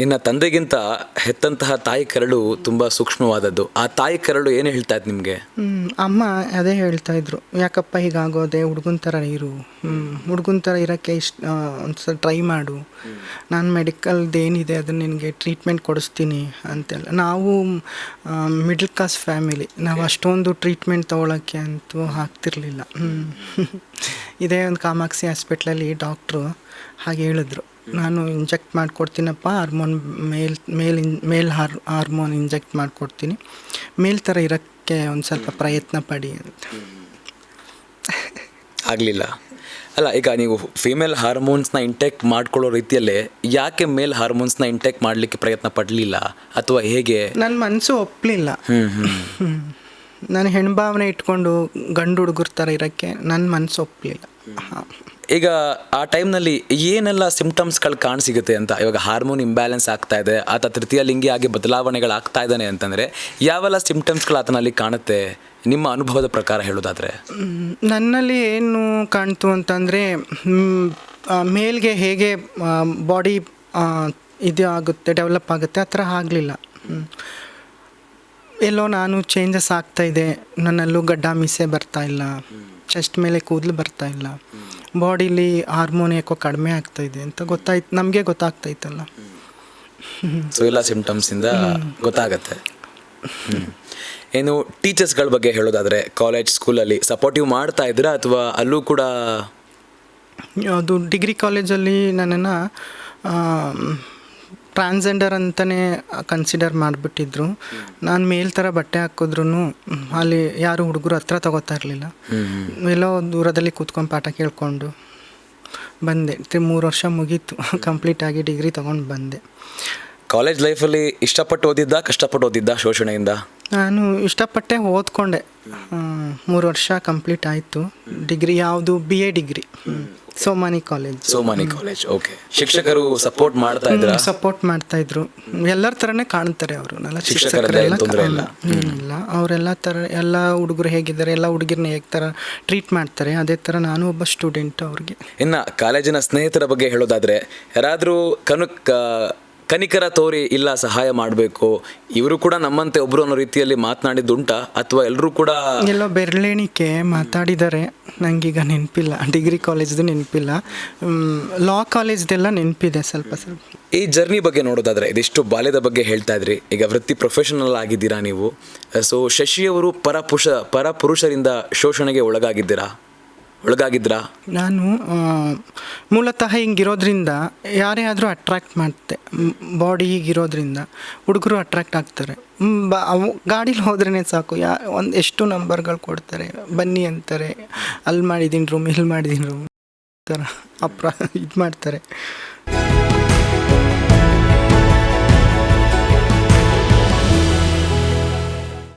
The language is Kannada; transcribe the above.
ನಿನ್ನ ತಂದೆಗಿಂತ ಹೆತ್ತಂತಹ ತಾಯಿ ಕರಳು ತುಂಬ ಸೂಕ್ಷ್ಮವಾದದ್ದು. ಆ ತಾಯಿ ಕರಳು ಏನು ಹೇಳ್ತಾ ಇತ್ತು ನಿಮಗೆ? ಅಮ್ಮ ಅದೇ ಹೇಳ್ತಾ ಇದ್ರು, ಯಾಕಪ್ಪ ಹೀಗಾಗೋದೆ, ಹುಡುಗನ ಥರ ಇರು, ಹುಡುಗನ ಥರ ಇರೋಕ್ಕೆ ಒಂದ್ಸಲ ಟ್ರೈ ಮಾಡು, ನಾನು ಮೆಡಿಕಲ್ದು ಏನಿದೆ ಅದನ್ನು ನಿನಗೆ ಟ್ರೀಟ್ಮೆಂಟ್ ಕೊಡಿಸ್ತೀನಿ ಅಂತೆಲ್ಲ. ನಾವು ಮಿಡ್ಲ್ ಕ್ಲಾಸ್ ಫ್ಯಾಮಿಲಿ, ನಾವು ಅಷ್ಟೊಂದು ಟ್ರೀಟ್ಮೆಂಟ್ ತೊಗೊಳಕ್ಕೆ ಅಂತೂ ಆಗ್ತಿರ್ಲಿಲ್ಲ. ಇದೇ ಒಂದು ಕಾಮಾಕ್ಷಿ ಹಾಸ್ಪಿಟ್ಲಲ್ಲಿ ಡಾಕ್ಟ್ರು ಹಾಗೆ ಹೇಳಿದ್ರು, ನಾನು ಇಂಜೆಕ್ಟ್ ಮಾಡಿಕೊಡ್ತೀನಪ್ಪ, ಹಾರ್ಮೋನ್ ಇಂಜೆಕ್ಟ್ ಮಾಡಿಕೊಡ್ತೀನಿ, ಮೇಲ್ ಥರ ಇರೋಕ್ಕೆ ಒಂದು ಸ್ವಲ್ಪ ಪ್ರಯತ್ನ ಪಡಿ ಅಂತ. ಆಗಲಿಲ್ಲ ಅಲ್ಲ. ಈಗ ನೀವು ಫೀಮೇಲ್ ಹಾರ್ಮೋನ್ಸ್ನ ಇಂಟೇಕ್ ಮಾಡ್ಕೊಳ್ಳೋ ರೀತಿಯಲ್ಲೇ ಯಾಕೆ ಮೇಲ್ ಹಾರ್ಮೋನ್ಸ್ನ ಇಂಟೇಕ್ ಮಾಡಲಿಕ್ಕೆ ಪ್ರಯತ್ನ ಪಡಲಿಲ್ಲ, ಅಥವಾ ಹೇಗೆ? ನನ್ನ ಮನಸ್ಸು ಒಪ್ಪಲಿಲ್ಲ. ನಾನು ಹೆಣ್ಭಾವನೆ ಇಟ್ಕೊಂಡು ಗಂಡು ಹುಡುಗರ ಥರ ಇರೋಕ್ಕೆ ನನ್ನ ಮನಸ್ಸು ಒಪ್ಪಲಿಲ್ಲ. ಈಗ ಆ ಟೈಮ್ನಲ್ಲಿ ಏನೆಲ್ಲ ಸಿಂಪ್ಟಮ್ಸ್ಗಳು ಕಾಣಸಿಗುತ್ತೆ ಅಂತ? ಇವಾಗ ಹಾರ್ಮೋನ್ ಇಂಬ್ಯಾಲೆನ್ಸ್ ಆಗ್ತಾ ಇದೆ, ಆತ ತೃತೀಯ ಲಿಂಗಿ ಆಗಿ ಬದಲಾವಣೆಗಳಾಗ್ತಾ ಇದ್ದಾನೆ ಅಂತಂದರೆ ಯಾವೆಲ್ಲ ಸಿಂಪ್ಟಮ್ಸ್ಗಳು ಆತನಲ್ಲಿ ಕಾಣುತ್ತೆ ನಿಮ್ಮ ಅನುಭವದ ಪ್ರಕಾರ ಹೇಳೋದಾದರೆ? ನನ್ನಲ್ಲಿ ಏನು ಕಾಣ್ತು ಅಂತಂದರೆ, ಮೇಲ್ಗೆ ಹೇಗೆ ಬಾಡಿ ಇದು ಆಗುತ್ತೆ, ಡೆವಲಪ್ ಆಗುತ್ತೆ, ಆ ಥರ ಆಗಲಿಲ್ಲ. ಎಲ್ಲೋ ನಾನು ಚೇಂಜಸ್ ಆಗ್ತಾಯಿದೆ, ನನ್ನಲ್ಲೂ ಗಡ್ಡ ಮೀಸೆ ಬರ್ತಾಯಿಲ್ಲ, ಚೆಸ್ಟ್ ಮೇಲೆ ಕೂದಲು ಬರ್ತಾಯಿಲ್ಲ, ಬಾಡಿಲಿ ಹಾರ್ಮೋನ್ ಯಾಕೋ ಕಡಿಮೆ ಆಗ್ತಾಯಿದೆ ಅಂತ ನಮಗೆ ಗೊತ್ತಾಗ್ತೈತಲ್ಲ. ಸೊ ಎಲ್ಲ ಸಿಂಪ್ಟಮ್ಸಿಂದ ಗೊತ್ತಾಗತ್ತೆ. ಏನು ಟೀಚರ್ಸ್ಗಳ ಬಗ್ಗೆ ಹೇಳೋದಾದರೆ, ಕಾಲೇಜ್ ಸ್ಕೂಲಲ್ಲಿ ಸಪೋರ್ಟಿವ್ ಮಾಡ್ತಾ ಇದ್ದೀರಾ ಅಥವಾ ಅಲ್ಲೂ ಕೂಡ? ಅದು ಡಿಗ್ರಿ ಕಾಲೇಜಲ್ಲಿ ನನ್ನನ್ನು ಟ್ರಾನ್ಸ್ಜೆಂಡರ್ ಅಂತಲೇ ಕನ್ಸಿಡರ್ ಮಾಡಿಬಿಟ್ಟಿದ್ರು. ನಾನು ಮೇಲ್ ಥರ ಬಟ್ಟೆ ಹಾಕಿದ್ರೂ ಅಲ್ಲಿ ಯಾರು ಹುಡುಗರು ಹತ್ರ ತಗೋತಾ ಇರಲಿಲ್ಲ. ಎಲ್ಲೋ ದೂರದಲ್ಲಿ ಕೂತ್ಕೊಂಡು ಪಾಠ ಕೇಳಿಕೊಂಡು ಬಂದೆ. 3 ವರ್ಷ ಮುಗೀತು, ಕಂಪ್ಲೀಟಾಗಿ ಡಿಗ್ರಿ ತೊಗೊಂಡು ಬಂದೆ. ಕಾಲೇಜ್ ಲೈಫಲ್ಲಿ ಇಷ್ಟಪಟ್ಟು ಓದಿದ್ದ, ಕಷ್ಟಪಟ್ಟು ಓದಿದ್ದ ಶೋಷಣೆಯಿಂದ? ನಾನು ಇಷ್ಟಪಟ್ಟೆ ಓದ್ಕೊಂಡೆ. 3 ವರ್ಷ ಕಂಪ್ಲೀಟ್ ಆಯಿತು. ಡಿಗ್ರಿ ಯಾವುದು? BA degree, Somani college. Okay. ಶಿಕ್ಷಕರು ಸಪೋರ್ಟ್ ಮಾಡ್ತಾ ಇದ್ರು? ಸಪೋರ್ಟ್ ಮಾಡ್ತಾಯಿದ್ರು. ಎಲ್ಲರ ಥರನೇ ಕಾಣ್ತಾರೆ ಅವರು. ಇಲ್ಲ, ಅವರೆಲ್ಲ ಥರ ಎಲ್ಲ ಹುಡುಗರು ಹೇಗಿದ್ದಾರೆ, ಎಲ್ಲ ಹುಡುಗಿರನ್ನ ಹೇಗೆ ಥರ ಟ್ರೀಟ್ ಮಾಡ್ತಾರೆ, ಅದೇ ಥರ ನಾನು ಒಬ್ಬ ಸ್ಟೂಡೆಂಟ್ ಅವ್ರಿಗೆ. ಇನ್ನು ಕಾಲೇಜಿನ ಸ್ನೇಹಿತರ ಬಗ್ಗೆ ಹೇಳೋದಾದರೆ, ಯಾರಾದರೂ ಕನಿಕರ ತೋರಿ ಇಲ್ಲ ಸಹಾಯ ಮಾಡಬೇಕು, ಇವರು ಕೂಡ ನಮ್ಮಂತೆ ಒಬ್ಬರು ಅನ್ನೋ ರೀತಿಯಲ್ಲಿ ಮಾತನಾಡಿದ್ದುಂಟಾ, ಅಥವಾ ಎಲ್ಲರೂ ಕೂಡ ಎಲ್ಲೋ ಬೆರಳೆಣಿಕೆ ಮಾತಾಡಿದ್ದಾರೆ? ನನಗೀಗ ನೆನಪಿಲ್ಲ. ಡಿಗ್ರಿ ಕಾಲೇಜ್ದು ನೆನಪಿಲ್ಲ, ಲಾ ಕಾಲೇಜ್ದೆಲ್ಲ ನೆನಪಿದೆ ಸ್ವಲ್ಪ ಸ್ವಲ್ಪ. ಈ ಜರ್ನಿ ಬಗ್ಗೆ ನೋಡೋದಾದರೆ, ಇದಿಷ್ಟು ಬಾಲ್ಯದ ಬಗ್ಗೆ ಹೇಳ್ತಾ ಇದ್ರಿ, ಈಗ ವೃತ್ತಿ ಪ್ರೊಫೆಷನಲ್ ಆಗಿದ್ದೀರಾ ನೀವು. ಸೊ ಶಶಿಯವರು ಪರಪುರುಷರಿಂದ ಶೋಷಣೆಗೆ ಒಳಗಾಗಿದ್ರಾ? ನಾನು ಮೂಲತಃ ಹಿಂಗಿರೋದ್ರಿಂದ ಯಾರೇ ಆದರೂ ಅಟ್ರ್ಯಾಕ್ಟ್ ಮಾಡ್ತೆ. ಬಾಡಿ ಹೀಗಿರೋದ್ರಿಂದ ಹುಡುಗರು ಅಟ್ರ್ಯಾಕ್ಟ್ ಆಗ್ತಾರೆ. ಗಾಡೀಲಿ ಹೋದ್ರೇ ಸಾಕು, ಎಷ್ಟು ನಂಬರ್ಗಳು ಕೊಡ್ತಾರೆ, ಬನ್ನಿ ಅಂತಾರೆ, ಅಲ್ಲಿ ಮಾಡಿದ್ದೀನಿ ರೂಮ್, ಇಲ್ಲಿ ಮಾಡಿದ್ದೀನಿ ರೂಮ್ ಥರ ಇದು ಮಾಡ್ತಾರೆ.